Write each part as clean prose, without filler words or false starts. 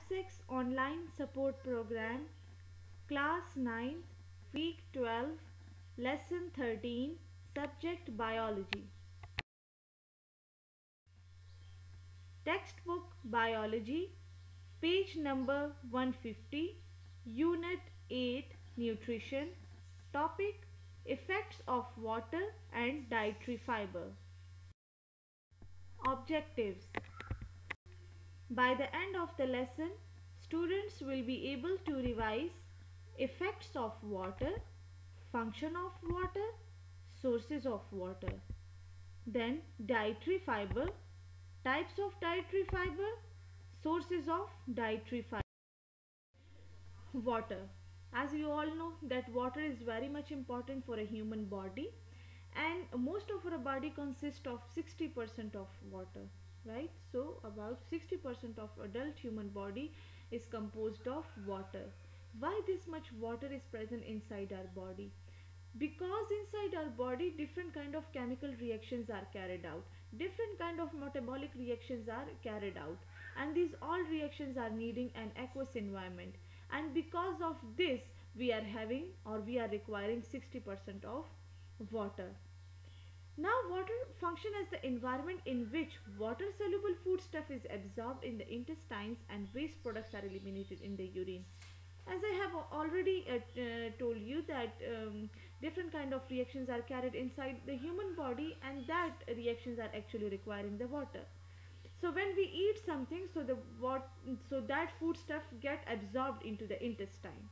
6 online support program, class 9, week 12, lesson 13, subject biology. Textbook biology, page number 150, unit 8, nutrition, topic effects of water and dietary fiber. Objectives. By the end of the lesson, students will be able to revise effects of water, function of water, sources of water. Then dietary fiber, types of dietary fiber, sources of dietary fiber. Water. As you all know that water is very much important for a human body, and most of our body consists of 60% of water, right? So about 60% of adult human body is composed of water. Why this much water is present inside our body? Because inside our body different kind of chemical reactions are carried out, different kind of metabolic reactions are carried out, and these all reactions are needing an aqueous environment, and because of this we are having or we are requiring 60% of water. Now water function as the environment in which water soluble foodstuff is absorbed in the intestines and waste products are eliminated in the urine. As I have already told you that different kind of reactions are carried inside the human body, and that reactions are actually requiring the water. So when we eat something, so that food stuff get absorbed into the intestine.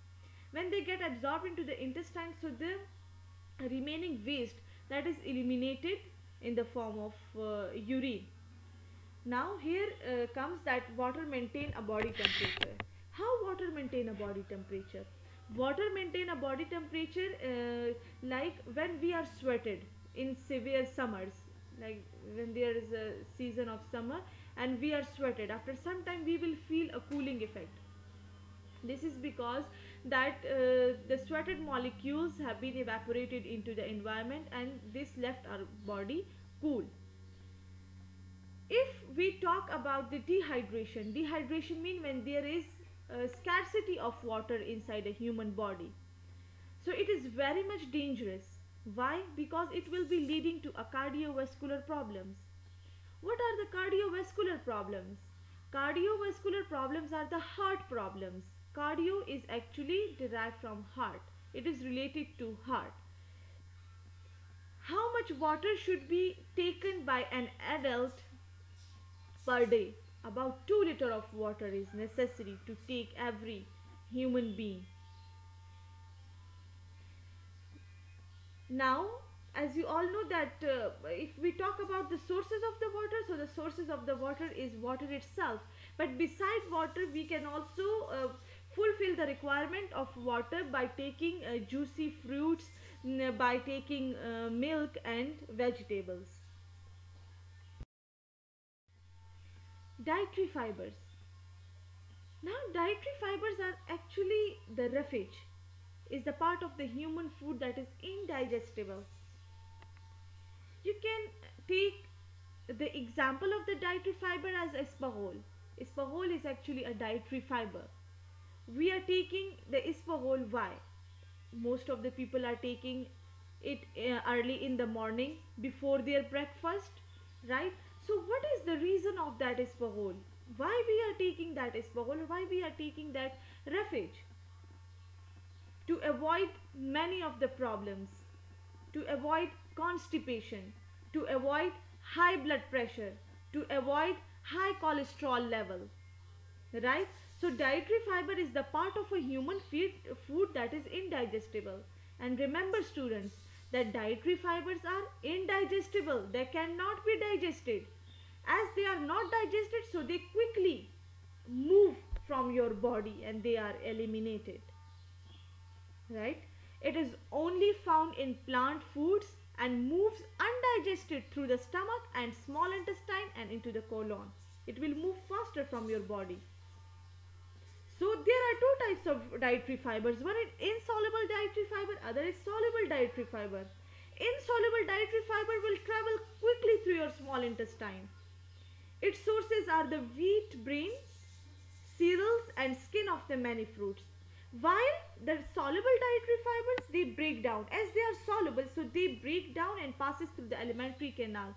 When they get absorbed into the intestine, so the remaining waste that is eliminated in the form of urine. Now here comes that water maintain a body temperature. How water maintain a body temperature? Water maintain a body temperature like when we are sweated in severe summers, like when there is a season of summer and we are sweated, after some time we will feel a cooling effect. This is because that the sweated molecules have been evaporated into the environment and this left our body cool. If we talk about the dehydration means when there is a scarcity of water inside a human body. So it is very much dangerous. Why? Because it will be leading to a cardiovascular problems. What are the cardiovascular problems? Cardiovascular problems are the heart problems. Cardio is actually derived from heart. It is related to heart. How much water should be taken by an adult per day? About 2 liters of water is necessary to take every human being. Now, as you all know that if we talk about the sources of the water, so the sources of the water is water itself. But beside water, we can also fulfill the requirement of water by taking juicy fruits, by taking milk and vegetables. Dietary fibers. Now dietary fibers are actually the roughage, is the part of the human food that is indigestible. You can take the example of the dietary fiber as isparole. Isparole is actually a dietary fiber. We are taking the isparole. Why? Most of the people are taking it early in the morning before their breakfast, right? So what is the reason of that isparole? Why we are taking that isparole? Why we are taking that roughage? To avoid many of the problems, to avoid constipation, to avoid high blood pressure, to avoid high cholesterol level, right? So dietary fiber is the part of a human food that is indigestible. And remember students, that dietary fibers are indigestible. They cannot be digested. As they are not digested, so they quickly move from your body and they are eliminated, right? It is only found in plant foods and moves undigested through the stomach and small intestine and into the colon. It will move faster from your body. So there are two types of dietary fibers. One is insoluble dietary fiber, other is soluble dietary fiber. Insoluble dietary fiber will travel quickly through your small intestine. Its sources are the wheat bran, cereals and skin of the many fruits. While the soluble dietary fibers, they break down. As they are soluble, so they break down and passes through the alimentary canal.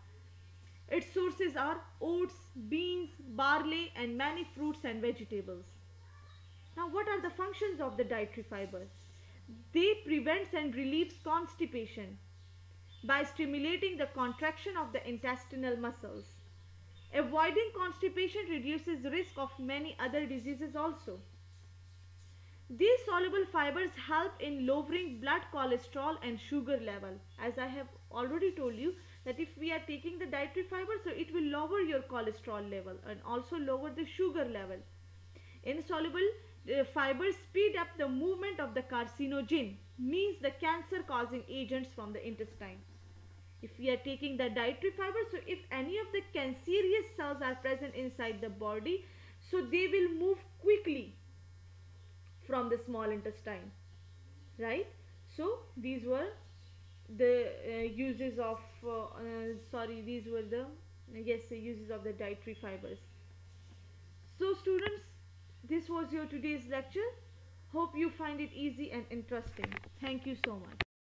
Its sources are oats, beans, barley, and many fruits and vegetables. Now, what are the functions of the dietary fiber? They prevents and relieves constipation by stimulating the contraction of the intestinal muscles. Avoiding constipation reduces risk of many other diseases also. These soluble fibers help in lowering blood cholesterol and sugar level. As I have already told you that if we are taking the dietary fiber, so it will lower your cholesterol level and also lower the sugar level. Insoluble fibers speed up the movement of the carcinogen, means the cancer causing agents from the intestine. If we are taking the dietary fiber, so if any of the cancerous cells are present inside the body, so they will move quickly from the small intestine, right? So these were the uses of these were the uses of the dietary fibers. So students, this was your today's lecture. Hope you find it easy and interesting. Thank you so much.